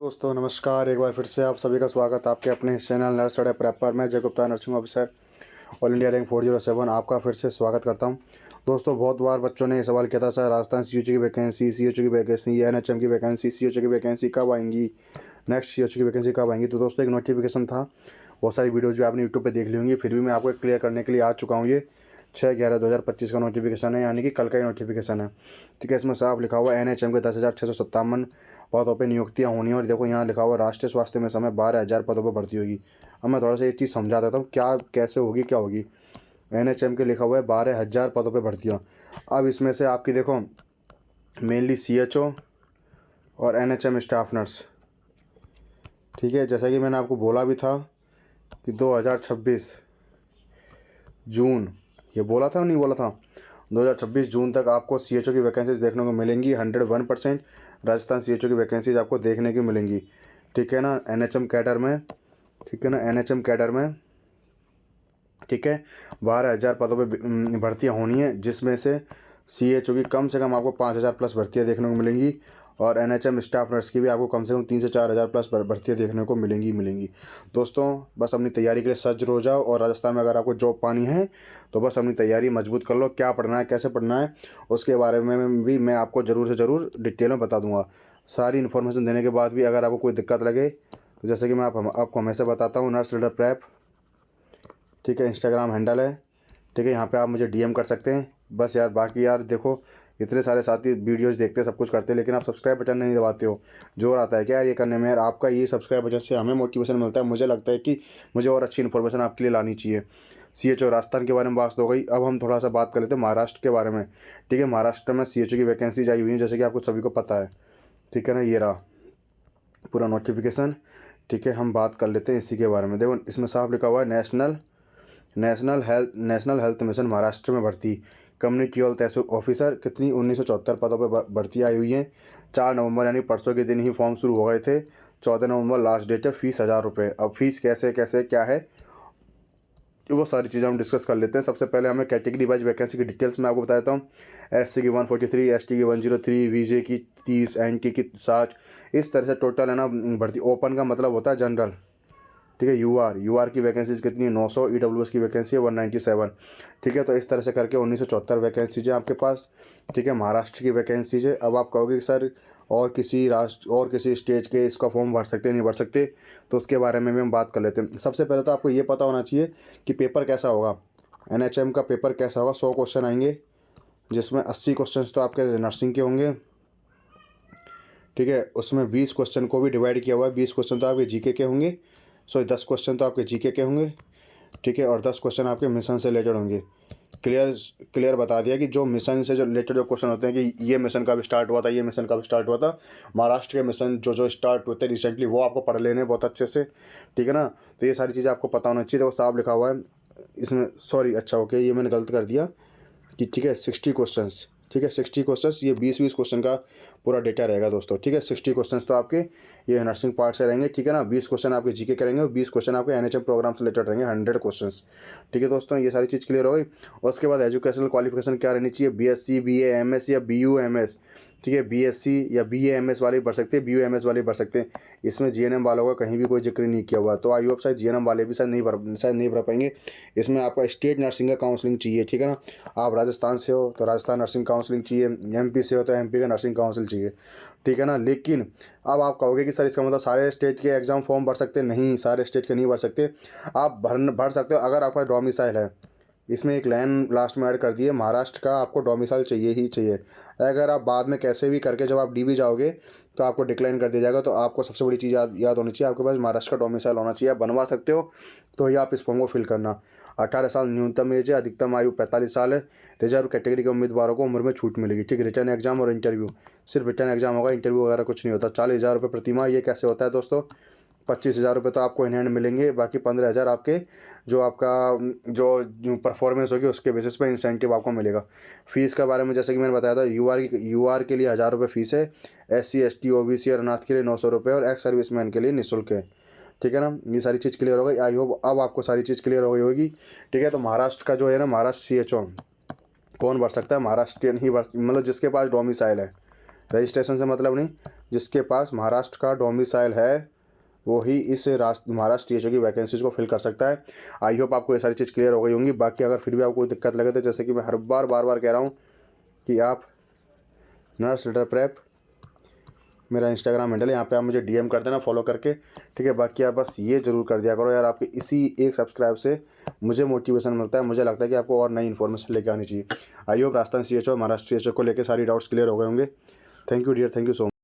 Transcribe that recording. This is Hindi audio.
दोस्तों नमस्कार, एक बार फिर से आप सभी का स्वागत है आपके अपने इस चैनल नर्स स्टडी प्रेप पर। मैं जय Gupta, nursing officer, all India rank 407, आपका फिर से स्वागत करता हूं। दोस्तों बहुत बार बच्चों ने ये सवाल किया था, सर राजस्थान सीयूईटी की वैकेंसी, सीएचओ की वैकेंसी, एनएचएम की वैकेंसी, सीएचओ की वैकेंसी कब आएंगी, नेक्स्ट सीएचओ की वैकेंसी कब आएंगी। तो दोस्तों एक नोटिफिकेशन था, बहुत सारी वीडियोज़ भी आपने यूट्यूब पर देख ली होंगी, फिर भी मैं आपको क्लियर करने के लिए आ चुका हूँ। ये 6/11/2025 का नोटिफिकेशन है, यानी कि कल का ही नोटिफिकेशन है। ठीक है, इसमें साफ लिखा हुआ है एनएचएम के 10,657 पदों पे नियुक्तियाँ होनी है। और देखो यहाँ लिखा हुआ है राष्ट्रीय स्वास्थ्य मिशन में 12,000 पदों पर भर्ती होगी। अब मैं थोड़ा सा एक चीज़ समझा देता हूँ, क्या कैसे होगी क्या होगी। एनएचएम के लिखा हुआ है 12,000 पदों पर भर्तियाँ। अब इसमें से आपकी देखो मेनली सीएचओ और एनएचएम स्टाफ नर्स। ठीक है, जैसा कि मैंने आपको बोला भी था कि 2026 जून, ये बोला था नहीं बोला था, 2026 जून तक आपको सीएचओ की वैकेंसीज देखने को मिलेंगी। 101% राजस्थान सीएचओ की वैकेंसीज आपको देखने की मिलेंगी। ठीक है ना, एनएचएम कैडर में, ठीक है ना, एनएचएम कैडर में, ठीक है, 12,000 पदों पे भर्तियाँ होनी है, जिसमें से सीएचओ की कम से कम आपको 5,000 प्लस भर्तियाँ देखने को मिलेंगी। और एनएचएम स्टाफ नर्स की भी आपको कम से कम 3 से 4,000 प्लस भर्तियाँ देखने को मिलेंगी। दोस्तों बस अपनी तैयारी के लिए सज्ज हो जाओ, और राजस्थान में अगर आपको जॉब पानी है तो बस अपनी तैयारी मजबूत कर लो। क्या पढ़ना है, कैसे पढ़ना है, उसके बारे में भी मैं आपको ज़रूर से ज़रूर डिटेल में बता दूंगा। सारी इन्फॉर्मेशन देने के बाद भी अगर आपको कोई दिक्कत लगे तो जैसे कि मैं आपको हमेशा बताता हूँ, नर्स रीडर प्रेप, ठीक है, इंस्टाग्राम हैंडल है। ठीक है, यहाँ पे आप मुझे डीएम कर सकते हैं। बस यार, बाकी यार देखो, इतने सारे साथी वीडियोस देखते हैं, सब कुछ करते हैं, लेकिन आप सब्सक्राइब बटन नहीं दबाते हो। जोर आता है क्या यार ये करने में। यार आपका ये सब्सक्राइब बटन से हमें मोटिवेशन मिलता है। मुझे लगता है कि मुझे और अच्छी इन्फॉर्मेशन आपके लिए लानी चाहिए। सीएचओ राजस्थान के बारे में बात हो गई, अब हम थोड़ा सा बात कर लेते हैं महाराष्ट्र के बारे में। ठीक है, महाराष्ट्र में सीएचओ की वैकेंसीज आई हुई है, जैसे कि आपको सभी को पता है। ठीक है ना, ये रहा पूरा नोटिफिकेशन। ठीक है, हम बात कर लेते हैं इसी के बारे में। देखो इसमें साफ लिखा हुआ है नेशनल हेल्थ मिशन महाराष्ट्र में भर्ती, कम्युनिटी हेल्थ ऑफिसर, कितनी 1974 पदों पर भर्ती आई हुई है। 4 नवंबर यानी परसों के दिन ही फॉर्म शुरू हो गए थे। 14 नवंबर लास्ट डेट है। फीस 1,000 रुपये। अब फीस कैसे कैसे क्या है, वो सारी चीज़ें हम डिस्कस कर लेते हैं। सबसे पहले हमें कैटेगरी वाइज वैकेंसी की डिटेल्स मैं आपको बता देता हूँ। एससी की 143, एसटी की 103, वीजे की 30, एनटी की 60, इस तरह से टोटल है ना भर्ती। ओपन का मतलब होता है जनरल। ठीक है, यूआर की वैकेंसीज कितनी है, 900। ईडब्ल्यूएस की वैकेंसी है 197। ठीक है, तो इस तरह से करके 1974 वैकेंसीज है आपके पास। ठीक है, महाराष्ट्र की वैकेंसीज है। अब आप कहोगे कि सर और किसी राष्ट्र और किसी स्टेट के इसका फॉर्म भर सकते नहीं भर सकते, तो उसके बारे में भी हम बात कर लेते हैं। सबसे पहले तो आपको ये पता होना चाहिए कि पेपर कैसा होगा। एनएचएम का पेपर कैसा होगा, 100 क्वेश्चन आएंगे, जिसमें 80 क्वेश्चन तो आपके नर्सिंग के होंगे। ठीक है, उसमें 20 क्वेश्चन को भी डिवाइड किया हुआ है, 20 क्वेश्चन तो आपके जीके के होंगे, 10 क्वेश्चन तो आपके जीके के होंगे। ठीक है, और 10 क्वेश्चन आपके मिशन से रिलेटेड होंगे। क्लियर बता दिया कि जो मिशन से जो रिलेटेड जो क्वेश्चन होते हैं कि ये मिशन कब स्टार्ट हुआ था, ये मिशन कब स्टार्ट हुआ था, महाराष्ट्र के मिशन जो जो स्टार्ट होते हैं रिसेंटली, वो आपको पढ़ लेने बहुत अच्छे से। ठीक है ना, तो ये सारी चीज़ें आपको पता होना चाहिए। तो साफ लिखा हुआ है इसमें, सॉरी, अच्छा ओके, ये मैंने गलत कर दिया कि ठीक है 60 क्वेश्चंस। ठीक है, 60 क्वेश्चंस, ये 20-20 क्वेश्चन का पूरा डेटा रहेगा दोस्तों। ठीक है, 60 क्वेश्चंस तो आपके ये नर्सिंग पार्ट से रहेंगे। ठीक है ना, 20 क्वेश्चन आपके जीके करेंगे और 20 क्वेश्चन आपके एनएचएम प्रोग्राम से रिलेटेड रहेंगे, 100 क्वेश्चंस। ठीक है दोस्तों, ये सारी चीज़ क्लियर हो गई। और उसके बाद एजुकेशनल क्वालिफिकेशन क्या रहनी चाहिए, बीएससी, बीए, एमएस या बीयूएमएस। ठीक है, बीएससी या बीएएमएस वाले भर सकते हैं, बीयूएमएस वाले भर सकते हैं। इसमें जीएनएम वालों का कहीं भी कोई जिक्र नहीं किया हुआ, तो आई होप शायद जीएनएम वाले भी शायद नहीं भर पाएंगे। इसमें आपका स्टेट नर्सिंग का काउंसलिंग चाहिए। ठीक है ना, आप राजस्थान से हो तो राजस्थान नर्सिंग काउंसलिंग चाहिए, एमपी से हो तो एमपी का नर्सिंग काउंसिल चाहिए। ठीक है ना, लेकिन अब आप कहोगे कि सर इसका मतलब सारे स्टेट के एग्ज़ाम फॉर्म भर सकते हैं, नहीं, सारे स्टेट के नहीं भर सकते। आप भर सकते हो अगर आपका डोमिसाइल है। इसमें एक लाइन लास्ट में ऐड कर दी है, महाराष्ट्र का आपको डोमिसाइल चाहिए ही चाहिए। अगर आप बाद में कैसे भी करके जब आप डीबी जाओगे तो आपको डिक्लाइन कर दिया जाएगा, तो आपको सबसे बड़ी चीज़ याद होनी चाहिए, आपके पास महाराष्ट्र का डोमिसाइल होना चाहिए। आप बनवा सकते हो तो ही आप इस फॉर्म को फिल करना। 18 साल न्यूनतम एज है, अधिकतम आयु 45 साल है। रिजर्व कैटेगरी के उम्मीदवारों को उम्र में छूट मिलेगी। ठीक, रिटर्न एग्जाम और इंटरव्यू, सिर्फ रिटर्न एग्जाम होगा, इंटरव्यू वगैरह कुछ नहीं होता। 40,000 रुपये प्रतिमाह। ये कैसे होता है दोस्तों, 25,000 रुपये तो आपको इन हैंड मिलेंगे, बाकी 15,000 आपके जो आपका जो परफॉर्मेंस होगी उसके बेसिस पे इंसेंटिव आपको मिलेगा। फीस के बारे में जैसे कि मैंने बताया था, यूआर के लिए 1,000 रुपये फीस है। एससी, एसटी, ओबीसी और अनाथ के लिए 900 रुपये और एक्स सर्विसमैन के लिए निःशुल्क है। ठीक है ना, ये सारी चीज़ क्लियर हो गई। आई होप अब आपको सारी चीज़ क्लियर हो गई होगी। ठीक है, तो महाराष्ट्र का जो है ना, महाराष्ट्र सीएचओ कौन भर सकता है, महाराष्ट्रियन ही मतलब जिसके पास डोमिसाइल है। रजिस्ट्रेशन से मतलब नहीं, जिसके पास महाराष्ट्र का डोमिसाइल है वो ही इस महाराष्ट्र टीएचओ की वैकेंसीज को फिल कर सकता है। आई होप आपको ये सारी चीज़ क्लियर हो गई होंगी। बाकी अगर फिर भी आपको कोई दिक्कत लगे तो जैसे कि मैं हर बार बार कह रहा हूँ कि आप नर्स लेटर प्रेप मेरा इंस्टाग्राम हैंडल है, यहाँ पे आप मुझे डीएम कर देना फॉलो करके, ठीक है। बाकी आप बस ये ज़रूर कर दिया करो यार, आपके इसी एक सब्सक्राइब से मुझे मोटिवेशन मिलता है, मुझे लगता है कि आपको और नई इन्फॉर्मेशन लेके आनी चाहिए। I hope Rajasthan CHO Maharashtra CHO को लेकर सारी डाउट्स क्लियर हो गए होंगे। Thank you dear, thank you so much.